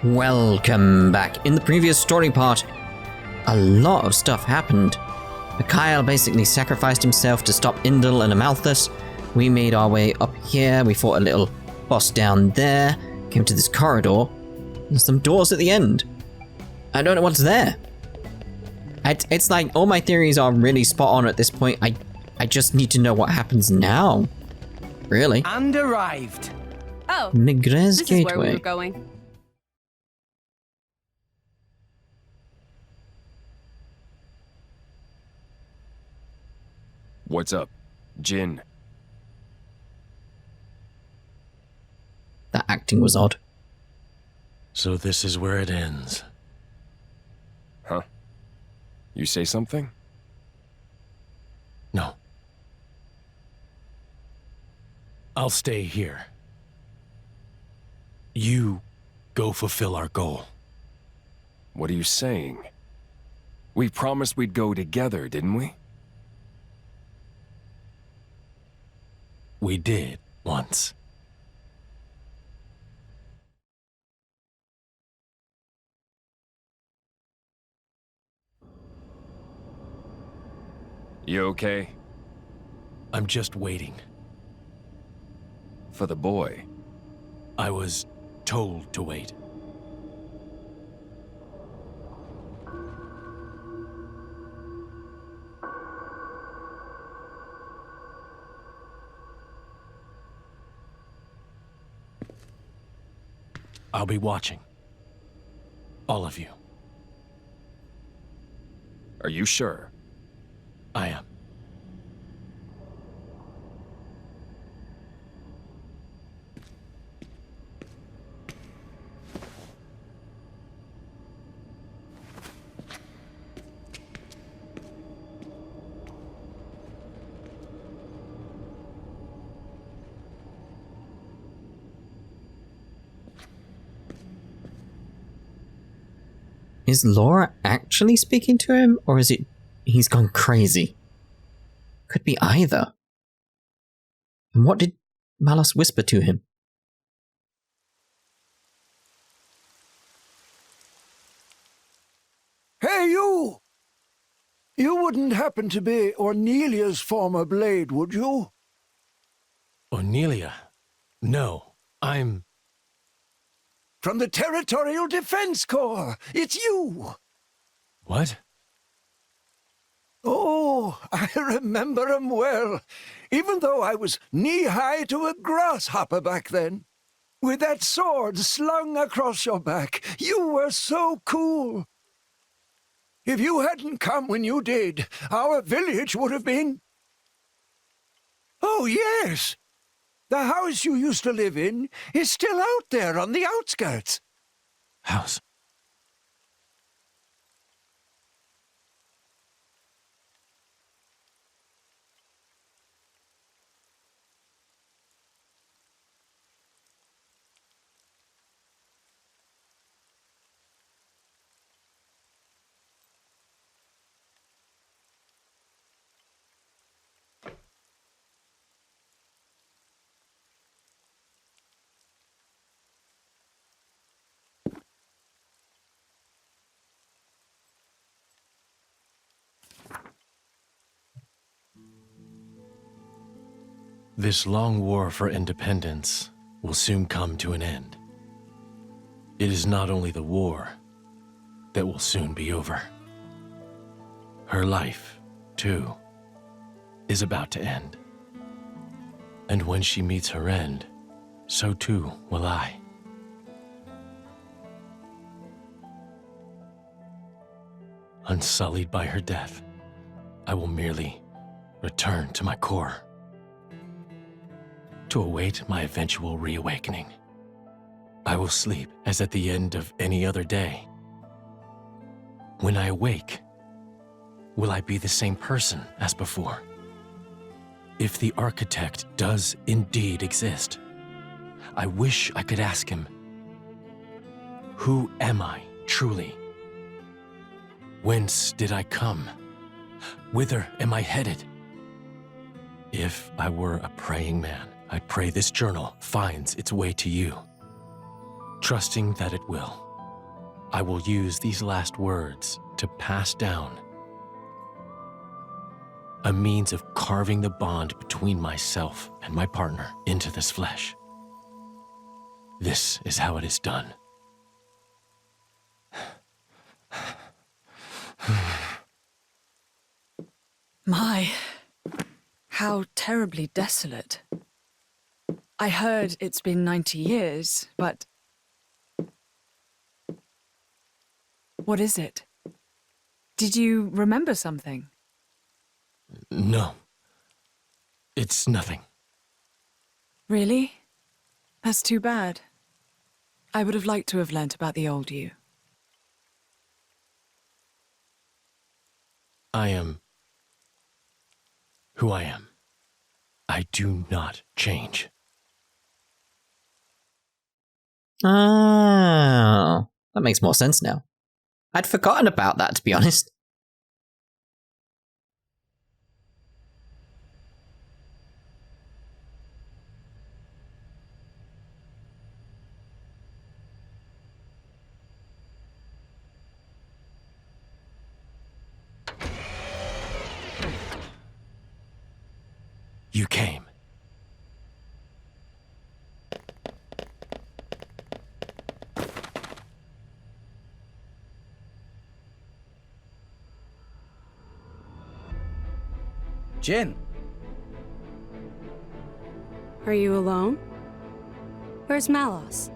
Welcome back. In the previous story part, a lot of stuff happened. Mikhail basically sacrificed himself to stop Indel and Amalthus. We made our way up here. We fought a little boss down there. Came to this corridor. There's some doors at the end. I don't know what's there. It's like all my theories are really spot on at this point. I just need to know what happens now. Really. And arrived. Oh, Migres this Gateway. is where we were going. What's up, Jin? That acting was odd. So this is where it ends. Huh? You say something? No. I'll stay here. You go fulfill our goal. What are you saying? We promised we'd go together, didn't we? We did, once. You okay? I'm just waiting. For the boy? I was told to wait. I'll be watching. All of you. Are you sure? I am. Is Laura actually speaking to him, or is it he's gone crazy? Could be either. And what did Malus whisper to him? Hey, you! You wouldn't happen to be Ornelia's former blade, would you? Ornelia? No, I'm... From the Territorial Defense Corps! It's you! What? Oh, I remember 'em well, even though I was knee-high to a grasshopper back then. With that sword slung across your back, you were so cool. If you hadn't come when you did, our village would have been... Oh, yes! The house you used to live in is still out there on the outskirts. House? This long war for independence will soon come to an end. It is not only the war that will soon be over. Her life, too, is about to end. And when she meets her end, so too will I. Unsullied by her death, I will merely return to my core, to await my eventual reawakening. I will sleep as at the end of any other day. When I awake, will I be the same person as before? If the architect does indeed exist, I wish I could ask him, who am I truly? Whence did I come? Whither am I headed? If I were a praying man, I'd pray this journal finds its way to you, trusting that it will. I will use these last words to pass down a means of carving the bond between myself and my partner into this flesh. This is how it is done. My, how terribly desolate. I heard it's been 90 years, but... What is it? Did you remember something? No. It's nothing. Really? That's too bad. I would have liked to have learnt about the old you. I am who I am. I do not change. Oh, that makes more sense now. I'd forgotten about that, to be honest. You came. Jin. Are you alone? Where's Malos?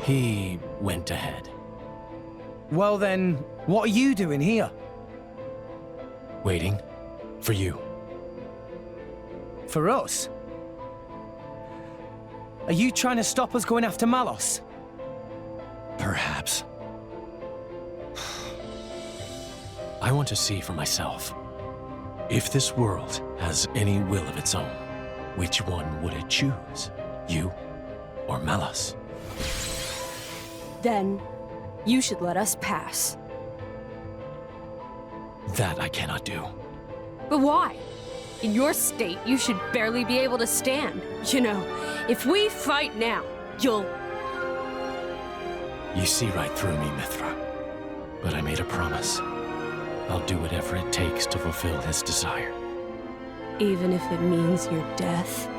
He went ahead. Well then, what are you doing here? Waiting for you. For us? Are you trying to stop us going after Malos? Perhaps. I want to see for myself. If this world has any will of its own, which one would it choose? You or Malos? Then, you should let us pass. That I cannot do. But why? In your state, you should barely be able to stand. You know, if we fight now, you'll... You see right through me, Mithra. But I made a promise. I'll do whatever it takes to fulfill his desire. Even if it means your death?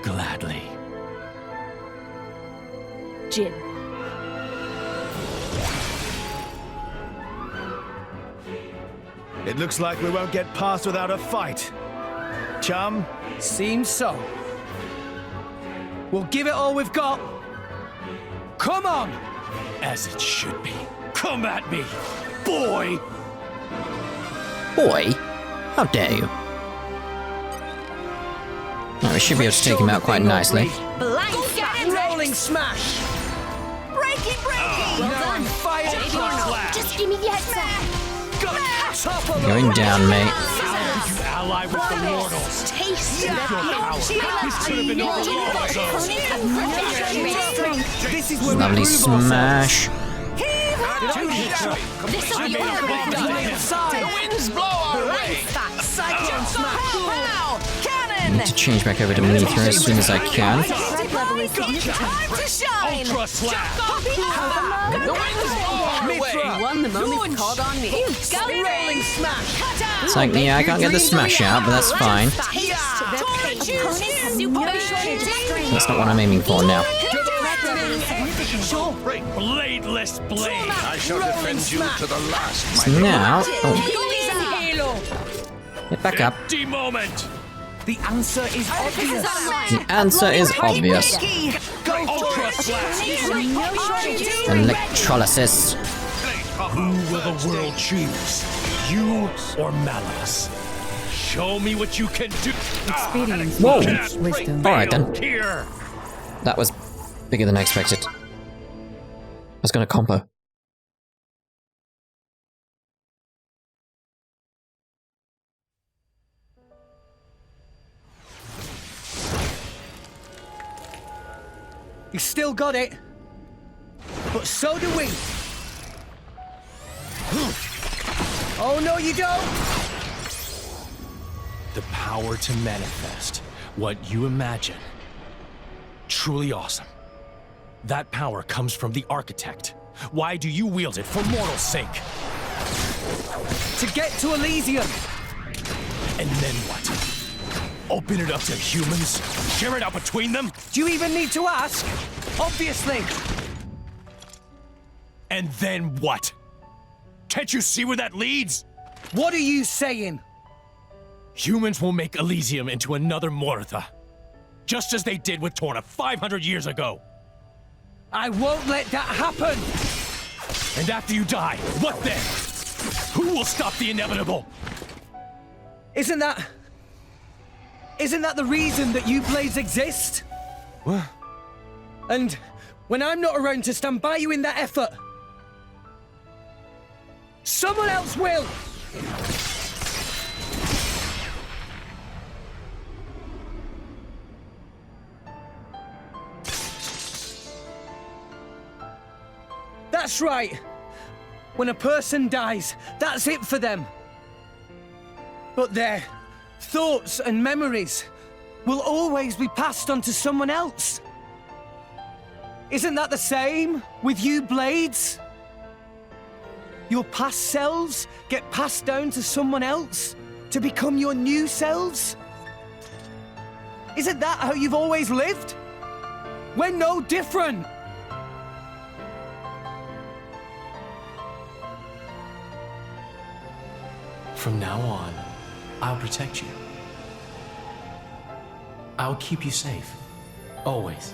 Gladly. Jin. It looks like we won't get past without a fight. Chum? Seems so. We'll give it all we've got. Come on! As it should be. Come at me, boy! Boy? How dare you? Now, we should be able to take him out quite nicely. Rolling smash! Well Now I'm done. fired up! Just give me the headset. Top of Going down, mate. You ally with the mortals. Taste Your power. This could have been all This is where Lovely we prove ourselves. smash. This'll be The winds blow our way! Cyclone smash! Need to change back over to Mithra as soon as I can. Ultra slap. The winds blow our way! won the moment called on me. Rolling smash! It's like, yeah, I can't get the smash out, but that's fine. That's not what I'm aiming for now. Bladeless blade. I shall defend you to the last. So now... Oh, get back up. Empty moment. The answer is obvious. The answer is obvious. Ultra slash. Electrolysis. Who will the world choose? You or Malos? Show me what you can do. Experience Whoa. teaches wisdom. Alright then. Here. That was bigger than I expected. I was gonna combo. You still got it. But so do we. Oh no, you don't! The power to manifest what you imagine. Truly awesome. That power comes from the Architect. Why do you wield it for mortal's sake? To get to Elysium! And then what? Open it up to humans? Share it out between them? Do you even need to ask? Obviously! And then what? Can't you see where that leads? What are you saying? Humans will make Elysium into another Mortha. Just as they did with Torna 500 years ago. I won't let that happen! And after you die, what then? Who will stop the inevitable? Isn't that the reason that you blades exist? What? And when I'm not around to stand by you in that effort, someone else will! That's right. When a person dies, that's it for them. But their thoughts and memories will always be passed on to someone else. Isn't that the same with you blades? Your past selves get passed down to someone else to become your new selves? Isn't that how you've always lived? We're no different. From now on, I'll protect you. I'll keep you safe. Always.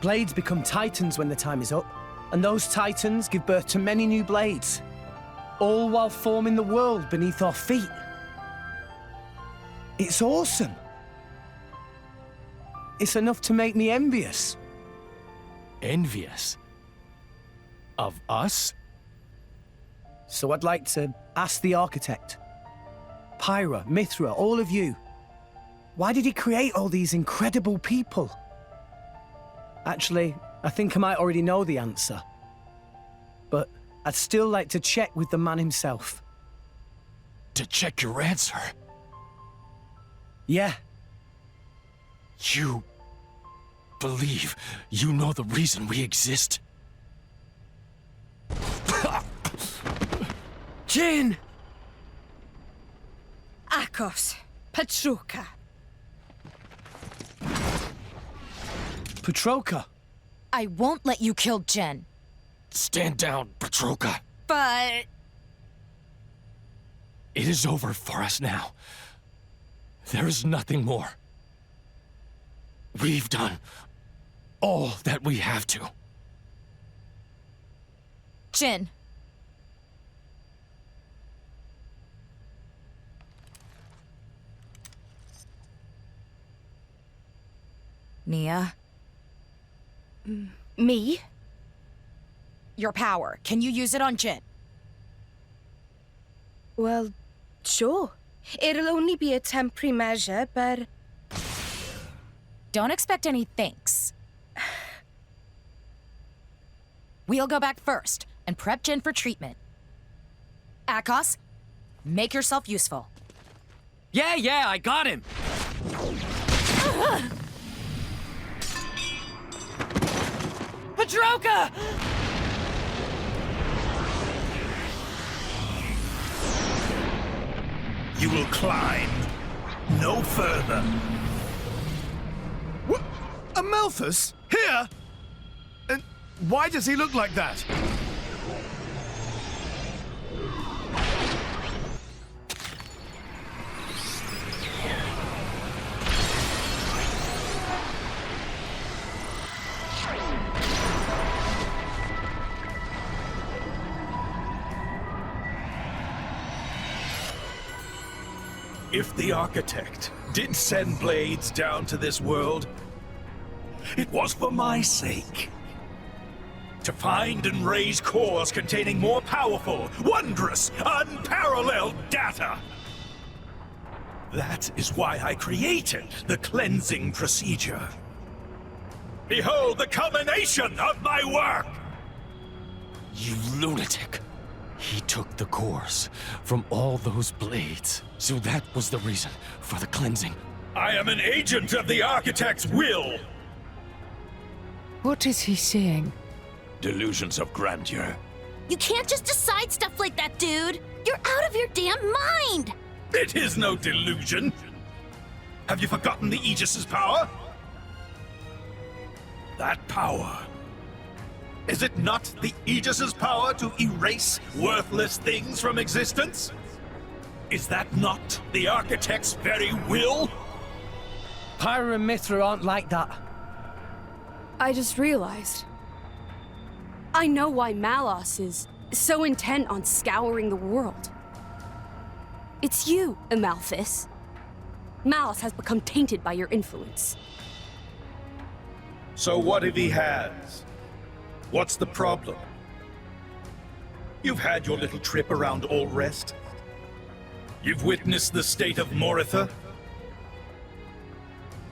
Blades become titans when the time is up, and those titans give birth to many new blades, all while forming the world beneath our feet. It's awesome. It's enough to make me envious. Envious? Of us? So I'd like to ask the Architect, Pyra, Mithra, all of you, why did he create all these incredible people? Actually, I think I might already know the answer. But I'd still like to check with the man himself. To check your answer? Yeah. You believe you know the reason we exist? Jin! Akos, Petroka. Petroka! I won't let you kill Jen. Stand down, Petroka. But... It is over for us now. There is nothing more. We've done all that we have to. Jin. Nia? Me? Your power. Can you use it on Jin? Well, sure. It'll only be a temporary measure, but... Don't expect any thanks. We'll go back first and prep Jin for treatment. Akos, make yourself useful. Yeah, I got him! Petroka! You will climb no further. What? Amalthus? Here? And why does he look like that? If the Architect did send blades down to this world, it was for my sake. To find and raise cores containing more powerful, wondrous, unparalleled data. That is why I created the cleansing procedure. Behold the culmination of my work! You lunatic. He took the cores from all those blades. So that was the reason for the cleansing. I am an agent of the Architect's will. What is he seeing? Delusions of grandeur. You can't just decide stuff like that, dude! You're out of your damn mind! It is no delusion. Have you forgotten the Aegis's power? That power. Is it not the Aegis's power to erase worthless things from existence? Is that not the Architect's very will? Pyra and Mithra aren't like that. I just realized. I know why Malos is so intent on scouring the world. It's you, Amalthus. Malos has become tainted by your influence. So what if he has? What's the problem? You've had your little trip around All Rest. You've witnessed the state of Moritha.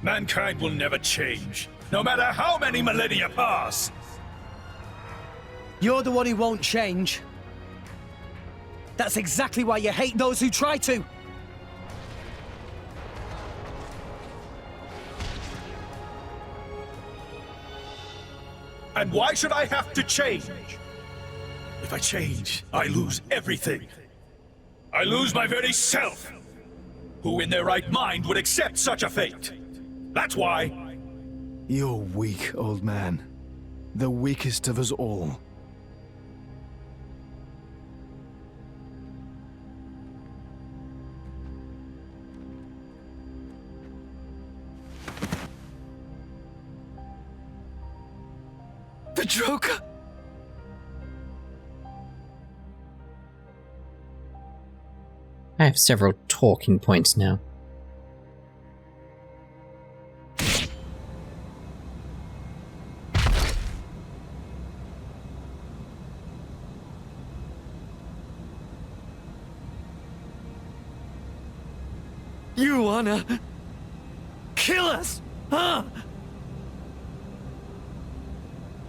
Mankind will never change, no matter how many millennia pass. You're the one who won't change. That's exactly why you hate those who try to. And why should I have to change? If I change, I lose everything. I lose my very self. Who in their right mind would accept such a fate? That's why. You're weak, old man. The weakest of us all. Petroka! I have several talking points now. You wanna kill us, huh?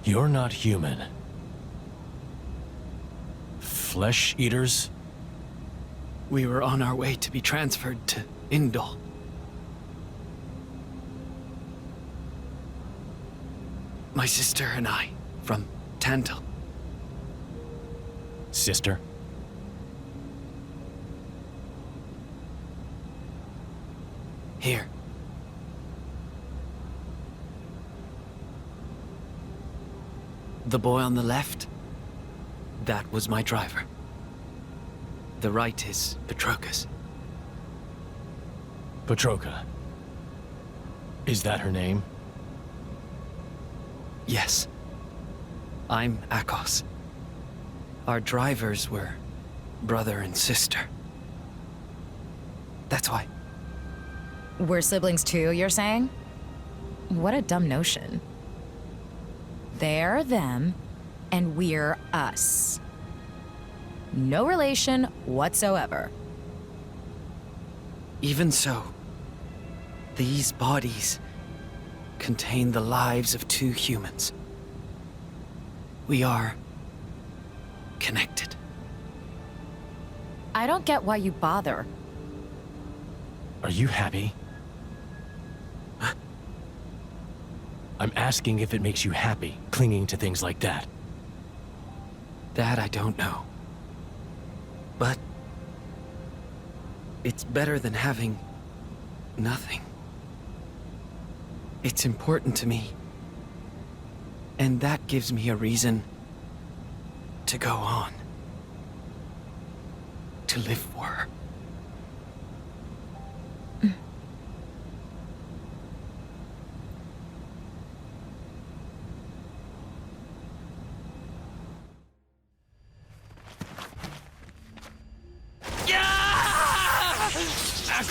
You're not human. Flesh eaters? We were on our way to be transferred to Indol. My sister and I, from Tantal. Sister? Here. The boy on the left, that was my driver. The right is Petroka's. Petroka. Is that her name? Yes. I'm Akos. Our drivers were brother and sister. That's why. We're siblings too, you're saying? What a dumb notion. They're them, and we're us. No relation whatsoever. Even so, these bodies contain the lives of two humans. We are connected. I don't get why you bother. Are you happy? I'm asking if it makes you happy, clinging to things like that. That I don't know. But it's better than having nothing. It's important to me. And that gives me a reason to go on. To live for her.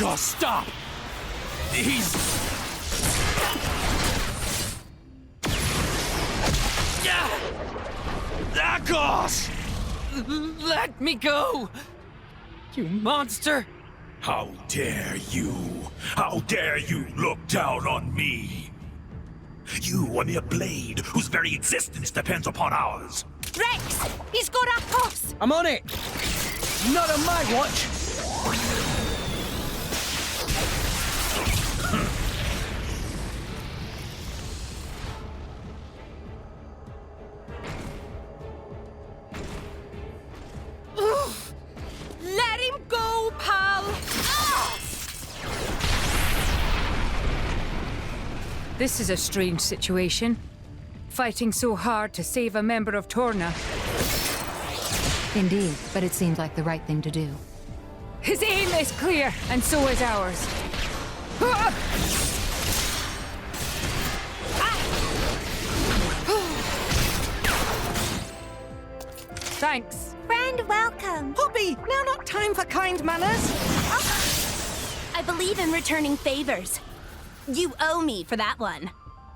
Akos, stop! He's... Akos! Let me go! You monster! How dare you? How dare you look down on me? You, a mere blade, whose very existence depends upon ours. Rex! He's got Akos! I'm on it! Not on my watch! This is a strange situation. Fighting so hard to save a member of Torna. Indeed, but it seemed like the right thing to do. His aim is clear, and so is ours. Thanks. Friend, welcome. Hobby, now not time for kind manners. I believe in returning favors. You owe me for that one.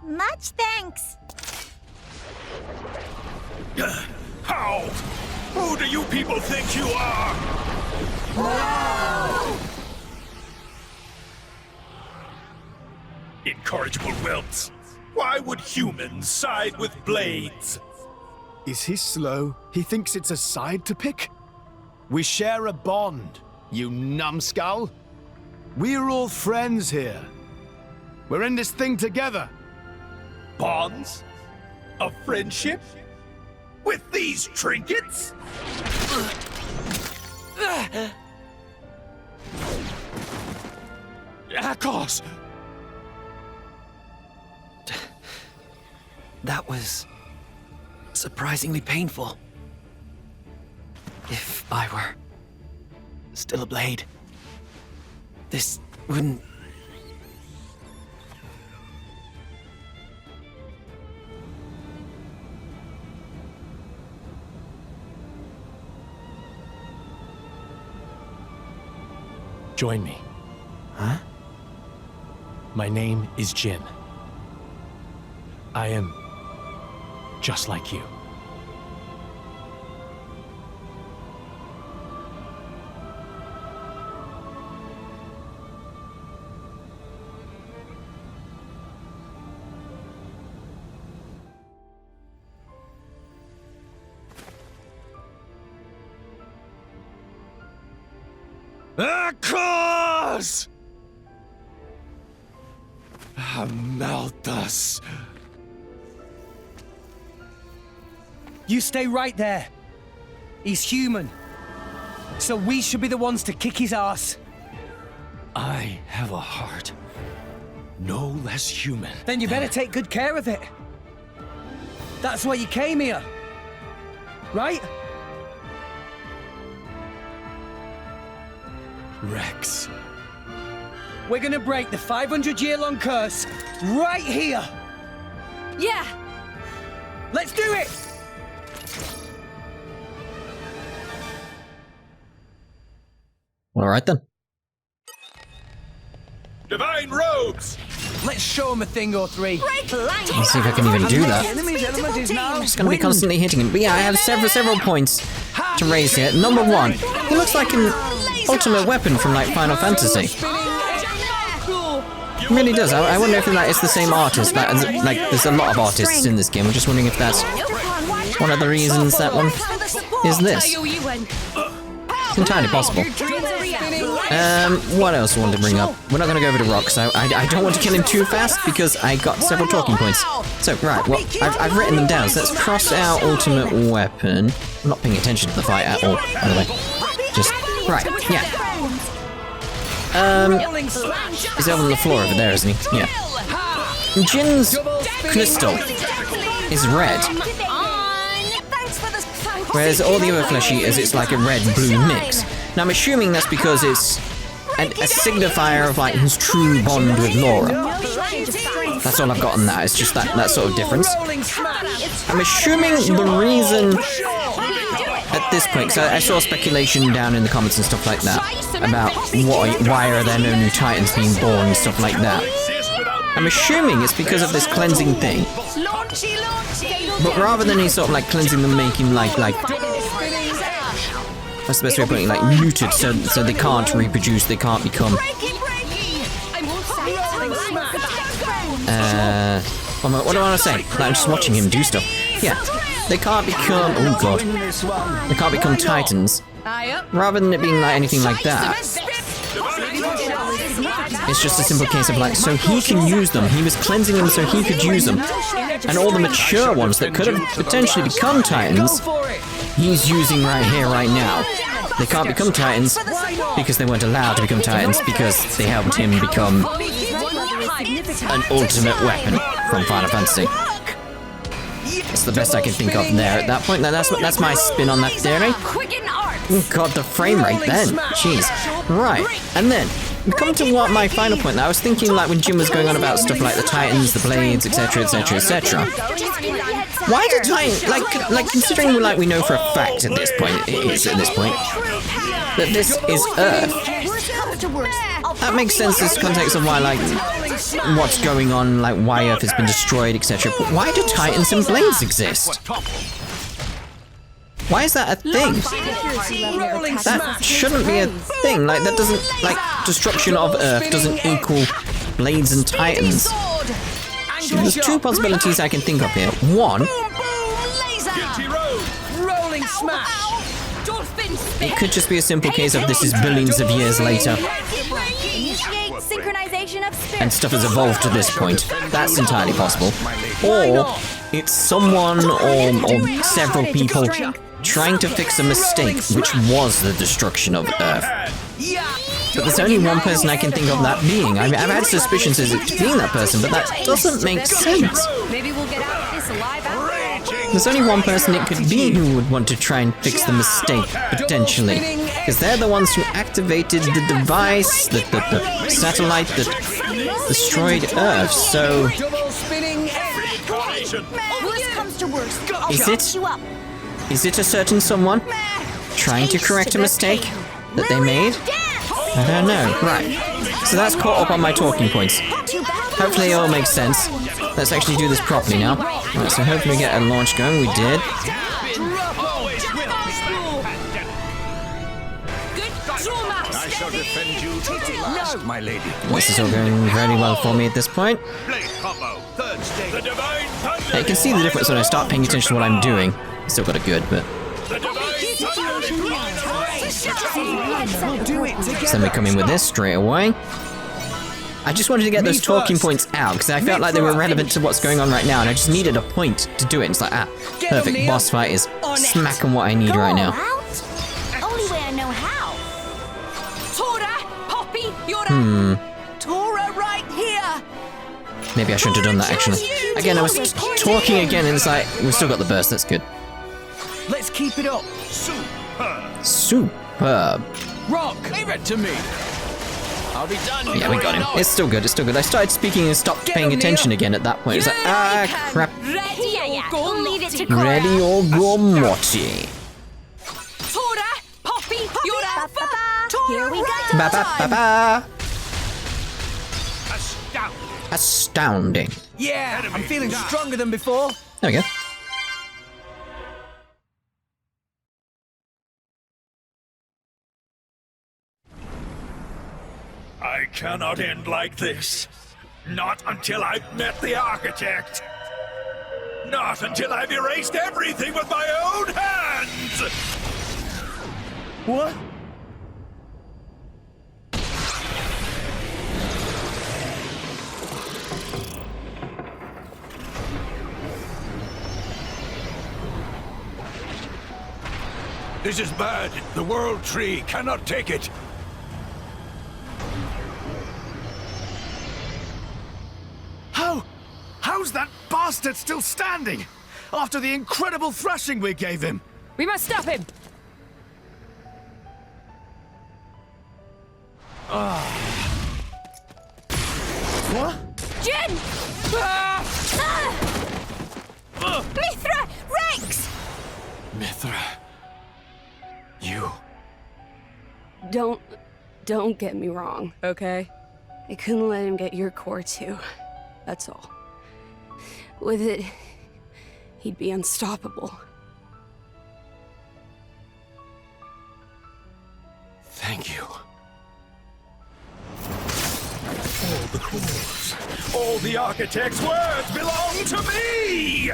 Much thanks. How? Who do you people think you are? Whoa! Incorrigible whelps. Why would humans side with blades? Is he slow? He thinks it's a side to pick? We share a bond, you numbskull. We're all friends here. We're in this thing together. Bonds? Of friendship? With these trinkets? Akos! That was surprisingly painful. If I were still a blade, this wouldn't... Join me. Huh? My name is Jin. I am just like you. Akos! Malthus. You stay right there. He's human. So we should be the ones to kick his ass. I have a heart. No less human. Then you better take good care of it. That's why you came here. Right? Rex. We're gonna break the 500-year-long curse right here. Yeah. Let's do it! Alright then. Divine robes! Let's show him a thing or three. Let's see if I can even do that. I'm just gonna be constantly hitting him. But yeah, I have several points to raise here. Number one, he looks like an Ultima Weapon from like Final Fantasy. It really does. I wonder if that is the same artist. That is, like, there's a lot of artists in this game. I'm just wondering if that's one of the reasons that one is this. It's entirely possible. What else I want to bring up? We're not going to go over to rocks. I don't want to kill him too fast because I got several talking points. So, right, well, I've written them down. So let's cross out Ultimate Weapon. I'm not paying attention to the fight at all, by the way. Just, right, yeah. He's over on the floor over there, isn't he? Yeah. Jin's crystal is red. Whereas all the other flesh eaters, it's like a red-blue mix. Now I'm assuming that's because it's a signifier of like his true bond with Laura. That's all I've got on that, it's just that sort of difference. I'm assuming the reason at this point, because I saw speculation down in the comments and stuff like that, about why are there no new Titans being born and stuff like that. I'm assuming it's because of this cleansing thing. But rather than he sort of like cleansing them, making like what's the best way of putting it? Like muted, so they can't reproduce, they can't become. What do I want to say? Like, I'm just watching him do stuff. Yeah, they can't become. Oh god, they can't become Titans. Rather than it being like anything like that, it's just a simple case of like, so he can use them. He was cleansing them so he could use them, and all the mature ones that could have potentially become Titans, he's using right here, right now. They can't become Titans because they weren't allowed to become Titans because they helped him become an ultimate weapon from Final Fantasy. That's the best I can think of there at that point. Now that's my spin on that theory. Oh god, the frame rate then. Jeez. Right, and then we come to what my final point now. I was thinking like when Jim was going on about stuff like the Titans, the Blades, etc, etc, etc. Why do Titans, like considering like we know for a fact at this point, that this is Earth. That makes sense in this context of why, like, what's going on, like, why Earth has been destroyed, etc. But why do Titans and Blades exist? Why is that a thing? That shouldn't be a thing. Like, that doesn't, like, destruction of Earth doesn't equal Blades and Titans. There's two possibilities I can think of here. One, it could just be a simple case of this is billions of years later. And stuff has evolved to this point. That's entirely possible. Or it's someone or several people trying to fix a mistake, which was the destruction of Earth. But there's only one person I can think of that being. I mean, I've had suspicions as it being that person, but that doesn't make sense. Maybe we'll get out of this alive. There's only one person it could be who would want to try and fix the mistake, potentially. Because they're the ones who activated the device, the satellite that destroyed Earth, so... Is it a certain someone trying to correct a mistake that they made? I don't know. Right. So that's caught up on my talking points. Hopefully it all makes sense. Let's actually do this properly now. Right, so hopefully we get a launch going. We did. I shall defend you to the last, my lady. This is all going very well for me at this point. Yeah, you can see the difference when I start paying attention to what I'm doing. Still got it good, but... So then we come in with this straight away. I just wanted to get those talking points out, because I felt like they were relevant to what's going on right now, and I just needed a point to do it. It's like, perfect, boss fight is smacking what I need right now. Only way I know how. Tora, Poppy, you're Tora right here. Maybe I shouldn't have done that, actually. Again, I was talking again, and it's like, we've still got the burst, that's good. Let's keep it up. Superb. Rock, leave it to me. I'll be done. Yeah, we got him. It's still good, it's still good. I started speaking and stopped paying attention again at that point. It's like, crap. We'll leave it to Ready or go Mochi. Tora, Poppy, you're out. Here we go. Ba ba ba ba. Astounding. Yeah, I'm feeling stronger than before. There we go. I cannot end like this. Not until I've met the architect. Not until I've erased everything with my own hands! What? This is bad. The World Tree cannot take it. How's that bastard still standing? After the incredible thrashing we gave him? We must stop him! What? Jin! Mithra! Rex! Mithra. You. Don't get me wrong, okay? I couldn't let him get your core too. That's all. With it, he'd be unstoppable. Thank you. All the cores, all the architect's words belong to me!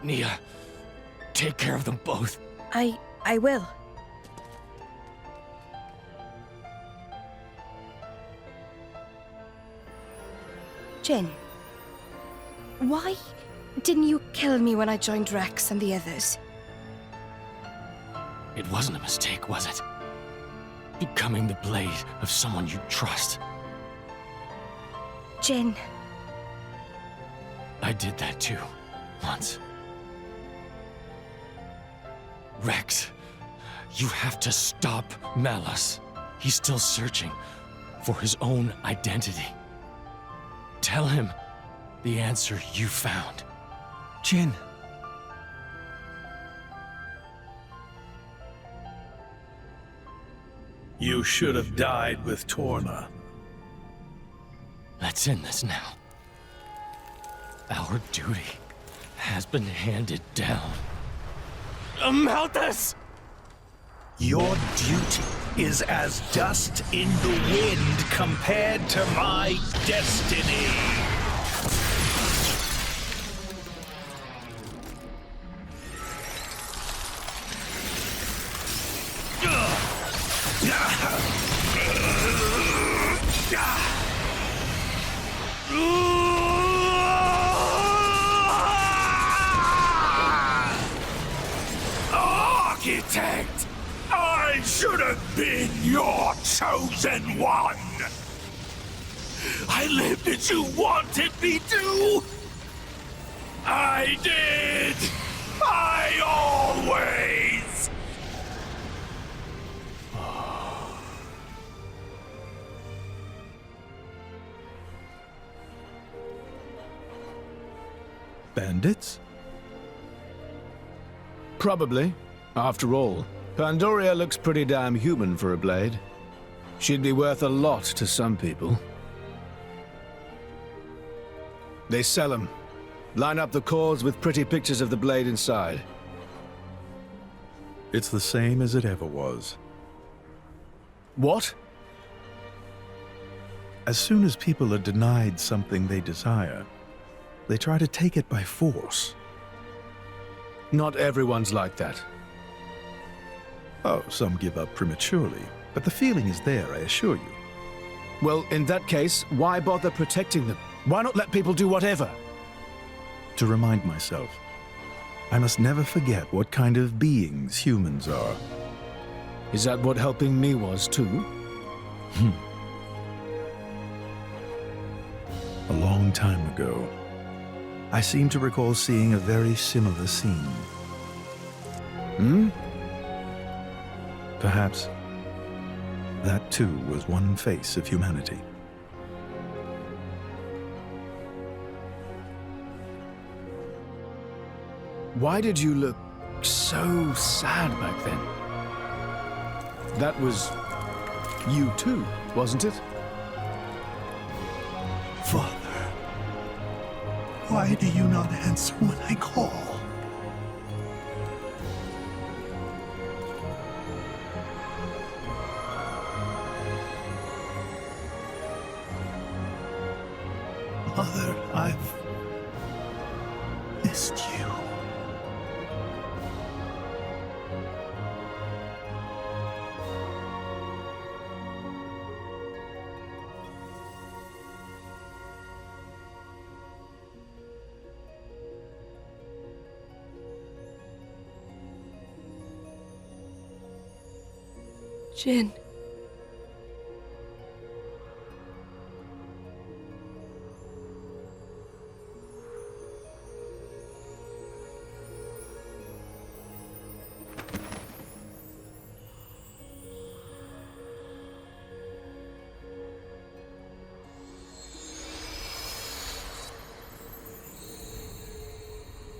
Nia, take care of them both. I will. Jin, why didn't you kill me when I joined Rex and the others? It wasn't a mistake, was it? Becoming the blade of someone you trust. Jin. I did that too, once. Rex, you have to stop Malus. He's still searching for his own identity. Tell him the answer you found. Jin. You should have died with Torna. Let's end this now. Our duty has been handed down. Malthus! Your duty is as dust in the wind compared to my destiny. Architect! I should have been your chosen one! I lived as you wanted me to! I did! I always! Bandits? Probably. After all, Pandoria looks pretty damn human for a blade. She'd be worth a lot to some people. They sell them. Line up the cores with pretty pictures of the blade inside. It's the same as it ever was. What? As soon as people are denied something they desire, they try to take it by force. Not everyone's like that. Oh, some give up prematurely, but the feeling is there, I assure you. Well, in that case, why bother protecting them? Why not let people do whatever? To remind myself, I must never forget what kind of beings humans are. Is that what helping me was, too? A long time ago, I seem to recall seeing a very similar scene. Perhaps that too was one face of humanity. Why did you look so sad back then? That was you too, wasn't it? Father, why do you not answer when I call? Mother, I've missed you. Jin.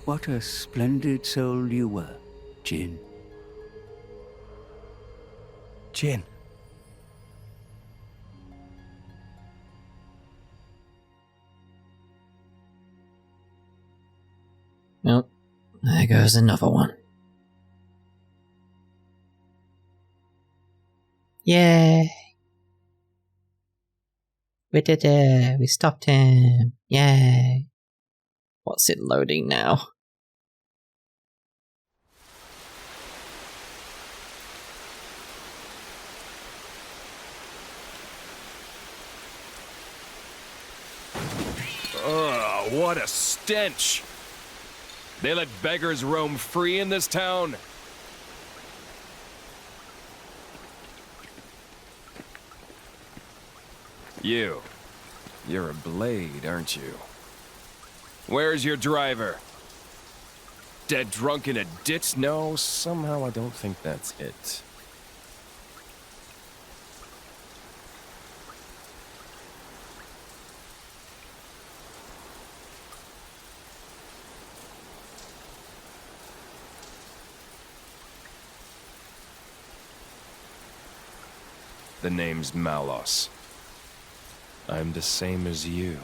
What a splendid soul you were, Jin. Jin. Nope. There goes another one. Yay! We did it! We stopped him! Yay! What's it loading now? Ugh, what a stench! They let beggars roam free in this town? You're a blade, aren't you? Where's your driver? Dead drunk in a ditch? No, somehow I don't think that's it. The name's Malos. I'm the same as you.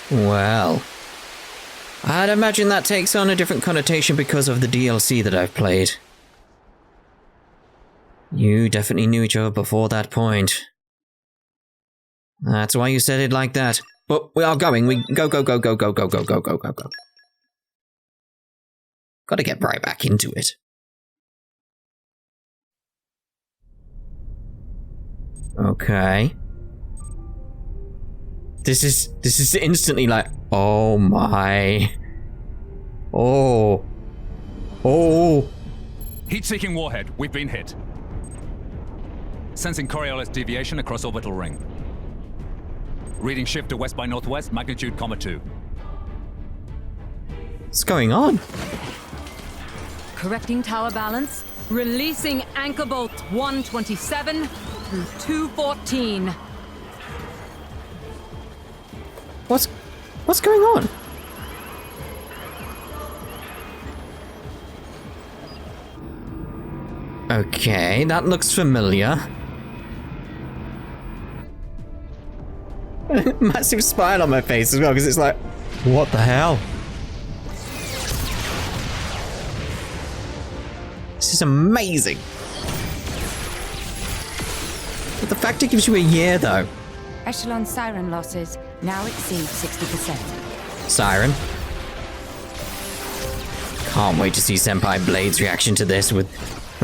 Well, I'd imagine that takes on a different connotation because of the DLC that I've played. You definitely knew each other before that point. That's why you said it like that. But we are going. We go. Gotta get right back into it. Okay. This is instantly like, oh my. Oh. Heat-seeking warhead. We've been hit. Sensing Coriolis deviation across orbital ring. Reading shift to west by northwest, magnitude, 2. What's going on? Correcting tower balance. Releasing anchor bolts 127 through 214. What's going on? Okay, that looks familiar. Massive smile on my face as well, because it's like, what the hell? This is amazing. But the fact it gives you a year, though. Echelon siren losses now exceed 60%. Siren. Can't wait to see Senpai Blade's reaction to this when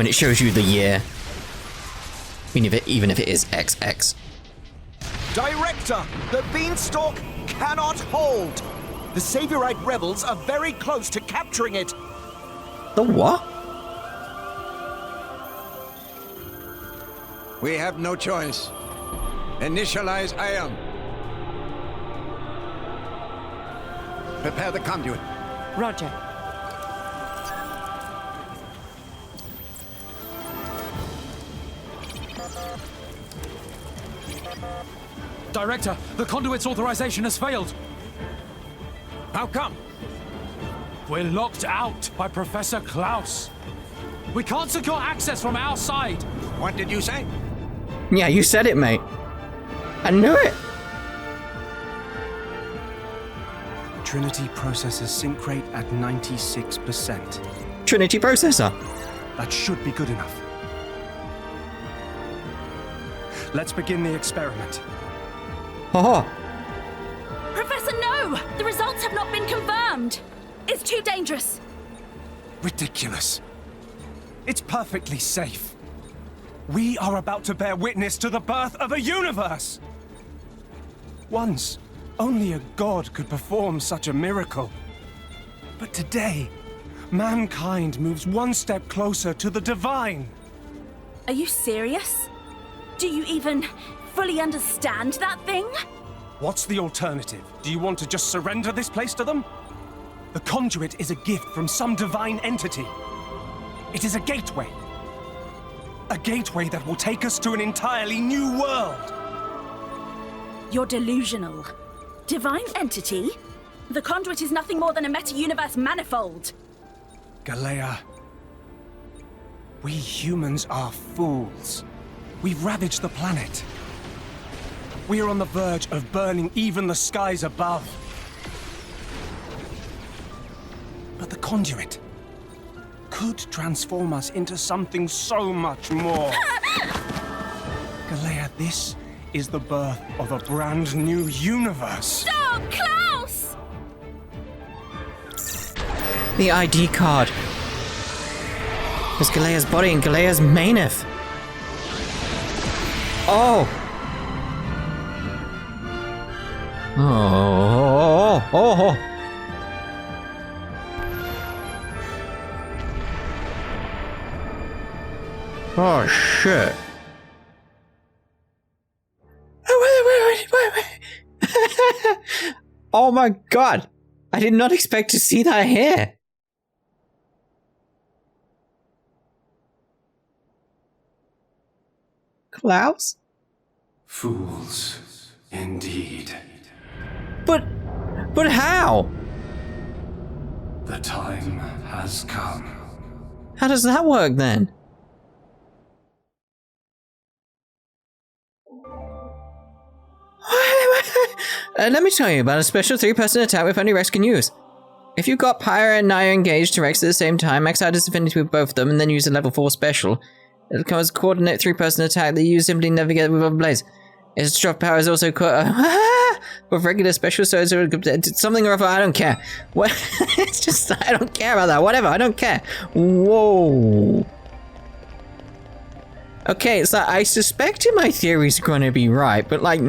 it shows you the year. Even if it is XX. Director, the Beanstalk cannot hold. The Saviorite rebels are very close to capturing it. The what? We have no choice. Initialize IAM. Prepare the conduit. Roger. Director, the conduit's authorization has failed. How come? We're locked out by Professor Klaus. We can't secure access from our side. What did you say? Yeah, you said it, mate. I knew it. Trinity processor sync rate at 96%. Trinity processor. That should be good enough. Let's begin the experiment. Oh. Professor, no! The results have not been confirmed. It's too dangerous. Ridiculous. It's perfectly safe. We are about to bear witness to the birth of a universe. Once, only a god could perform such a miracle. But today, mankind moves one step closer to the divine. Are you serious? Do you even fully understand that thing? What's the alternative? Do you want to just surrender this place to them? The conduit is a gift from some divine entity. It is a gateway. A gateway that will take us to an entirely new world. You're delusional. Divine entity? The conduit is nothing more than a meta-universe manifold. Galea, we humans are fools. We've ravaged the planet. We are on the verge of burning even the skies above. But the conduit could transform us into something so much more. Galea, this is the birth of a brand new universe. Stop, Klaus! The ID card. There's Galea's body and Galea's Maineth. Oh! Oh! Oh, shit. Wait. Oh my god. I did not expect to see that here. Klaus? Fools, indeed. But how? The time has come. How does that work then? Let me tell you about a special 3-person attack with only Rex can use. If you've got Pyra and Naya engaged to Rex at the same time, max out his affinity with both of them and then use a level 4 special. It'll come as a coordinate 3-person attack that you simply never get with other blades. Its drop power is also with regular special, so it's something or other, I don't care. What? It's just, I don't care about that. Whatever, I don't care. Whoa. Okay, it's like, I suspected my theories are gonna be right, but like,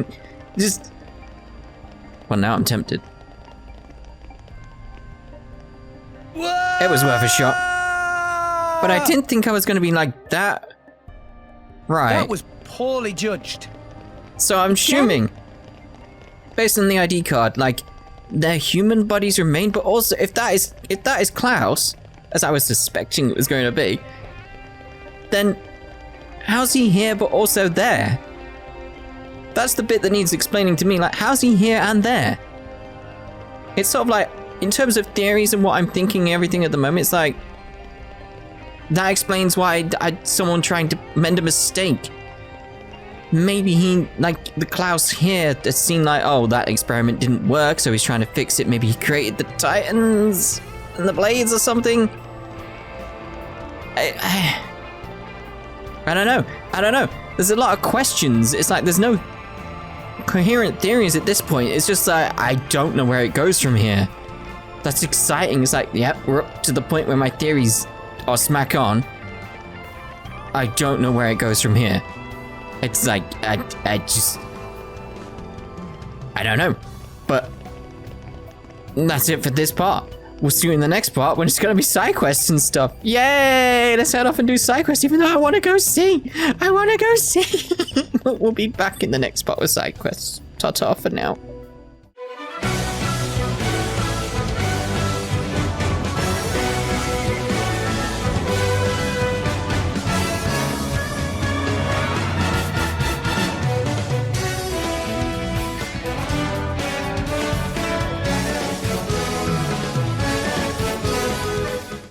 just... Well, now I'm tempted. It was worth a shot. But I didn't think I was gonna be like that. Right. That was poorly judged. So I'm assuming, based on the ID card, like, their human bodies remain, but also if that is Klaus, as I was suspecting it was going to be, then how's he here but also there? That's the bit that needs explaining to me, like, how's he here and there? It's sort of like, in terms of theories and what I'm thinking and everything at the moment, it's like, that explains why someone trying to mend a mistake. Maybe he, like, the Klaus here has seen like, oh, that experiment didn't work, so he's trying to fix it. Maybe he created the Titans and the Blades or something. I don't know. I don't know. There's a lot of questions. It's like there's no coherent theories at this point. It's just like, I don't know where it goes from here. That's exciting. It's like, yep, we're up to the point where my theories are smack on. I don't know where it goes from here. It's like, I don't know. But that's it for this part. We'll see you in the next part when it's gonna be side quests and stuff. Yay! Let's head off and do side quests, even though I want to go see. We'll be back in the next part with side quests. Ta-ta for now.